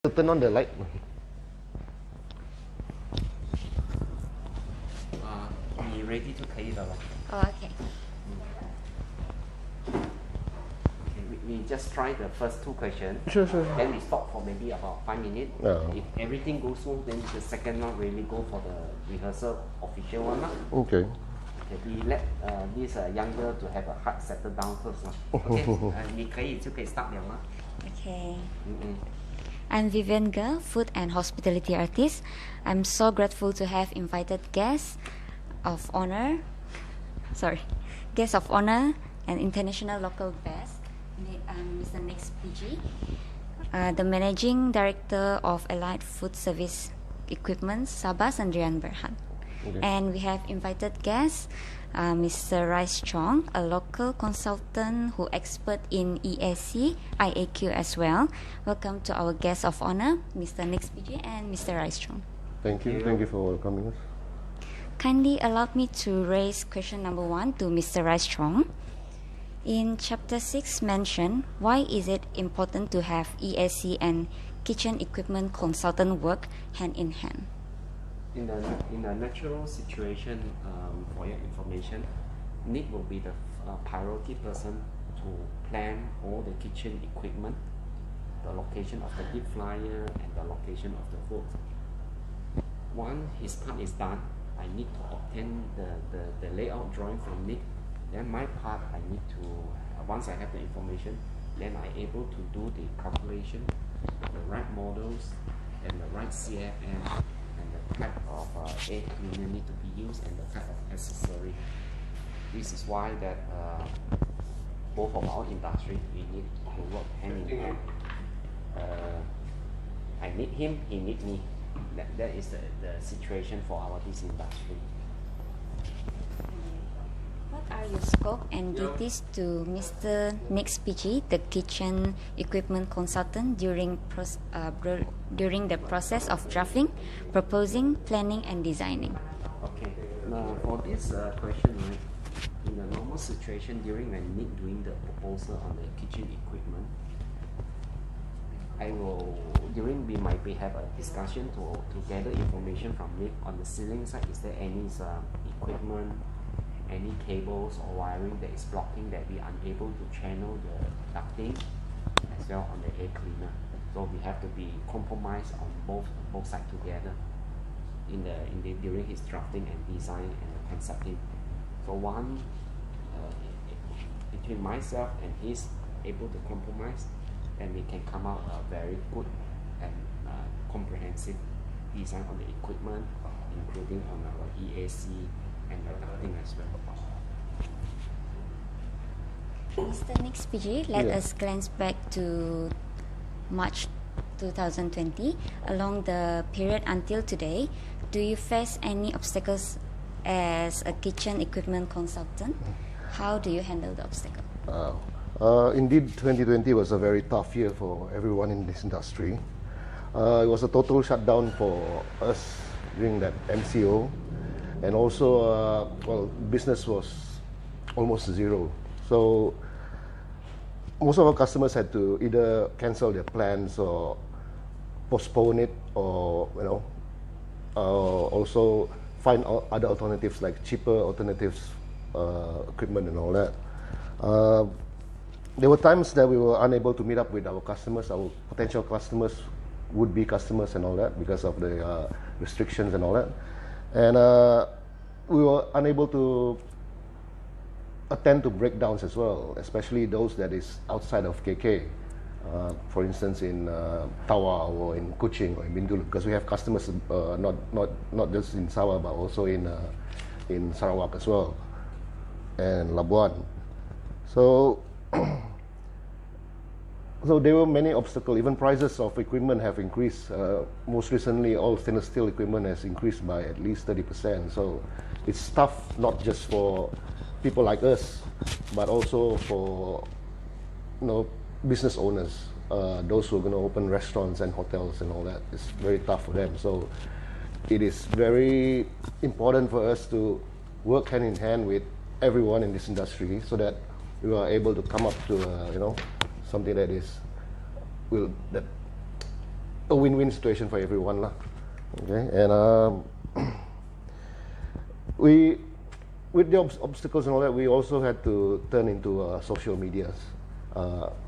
Turn on the light. You ready to 可以了 Oh, okay. Okay, we just try the first two questions. Sure. Then we stop for maybe about 5 minutes. If everything goes smooth, then the second one really go for the rehearsal official one. Okay. Okay, we let this young girl to have a heart settle down first. Okay, 你可以就可以 start 了 Okay. I'm Vivian Girl, food and hospitality artist. I'm so grateful to have invited guests of honor. Guests of honor and international local best, Mr. Spiji, the managing director of Allied Food Service Equipment, Sabah Sandrian Berhan. Okay. And we have invited guests, Mr. Chong, a local consultant who expert in ESC, IAQ as well. Welcome to our guests of honor, Mr. Spiji and Mr. Chong. Thank you for welcoming us. Kindly allow me to raise question number 1 to Mr. Chong. In chapter 6 mentioned, why is it important to have ESC and kitchen equipment consultant work hand in hand? In a natural situation, for your information, Nick will be the priority person to plan all the kitchen equipment, the location of the deep fryer, and the location of the food. Once his part is done, I need to obtain the layout drawing from Nick. Then my part, I need to, once I have the information, then I'm able to do the calculation, the right models, and the right CFM, and the type of air cleaner need to be used, and the type of accessory. This is why that both of our industry, we need to work hand in hand. I need him, he need me. That is the situation for this industry. What are your scope and duties to Mr. Spiji, the kitchen equipment consultant, during the process of drafting, proposing, planning, and designing? Okay. Now for this question, right, in a normal situation, during when Nick doing the proposal on the kitchen equipment, we might have a discussion to gather information from Nick on the ceiling side. Is there any equipment, any cables or wiring that is blocking that we are unable to channel the ducting as well on the air cleaner? So we have to be compromised on both sides together during his drafting and design and the concepting. So one between myself and he's able to compromise, and we can come out a very good and comprehensive design on the equipment, including on our EAC and the ducting as well. Mr. Spiji, let us glance back to March 2020. Along the period until today, do you face any obstacles as a kitchen equipment consultant? How do you handle the obstacle? Indeed, 2020 was a very tough year for everyone in this industry. It was a total shutdown for us during that MCO, and also, business was almost zero. So most of our customers had to either cancel their plans or postpone it, or also find other alternatives like cheaper alternatives, equipment and all that. There were times that we were unable to meet up with our customers, our potential customers, would-be customers and all that, because of the restrictions and all that. And we were unable to attend to breakdowns as well, especially those that is outside of KK. For instance, in Tawa or in Kuching or in Bintulu, because we have customers not just in Sabah but also in Sarawak as well, and Labuan. So there were many obstacles. Even prices of equipment have increased. Most recently, all stainless steel equipment has increased by at least 30%. So it's tough, not just for people like us, but also for business owners, those who are going to open restaurants and hotels and all that. It's very tough for them. So it is very important for us to work hand in hand with everyone in this industry, so that we are able to come up to something that a win-win situation for everyone lah. Okay, and we, with the obstacles and all that, we also had to turn into social medias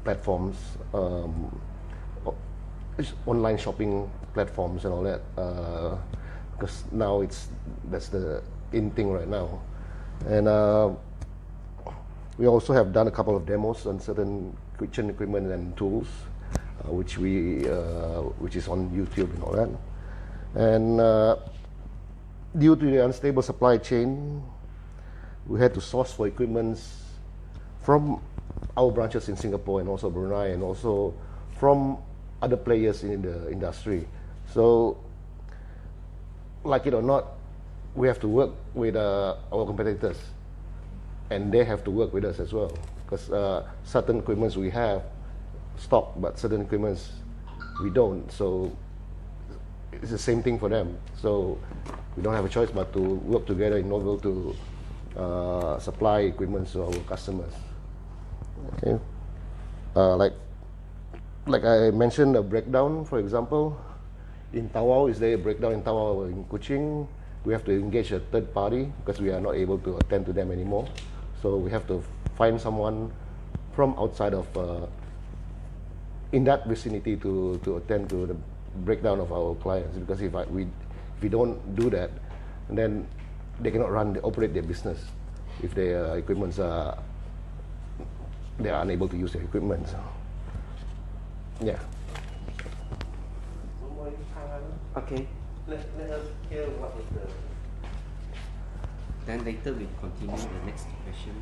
platforms, online shopping platforms and all that, because now that's the in thing right now. And we also have done a couple of demos on certain kitchen equipment and tools, which is on YouTube and all that. And due to the unstable supply chain, we had to source for equipments from our branches in Singapore and also Brunei, and also from other players in the industry. So, like it or not, we have to work with our competitors, and they have to work with us as well, because certain equipments we have stock, but certain equipments we don't. So it's the same thing for them. So we don't have a choice but to work together in order to supply equipment to our customers. Okay. Like I mentioned, a breakdown, for example, in Tawau, is there a breakdown in Tawau or in Kuching? We have to engage a third party because we are not able to attend to them anymore. So we have to find someone from outside of in that vicinity to attend to the breakdown of our clients. Because if we don't do that, then they cannot operate their business if their equipments they are unable to use their equipment. So, yeah. Okay. Let us hear what is the. Then later we continue the next question.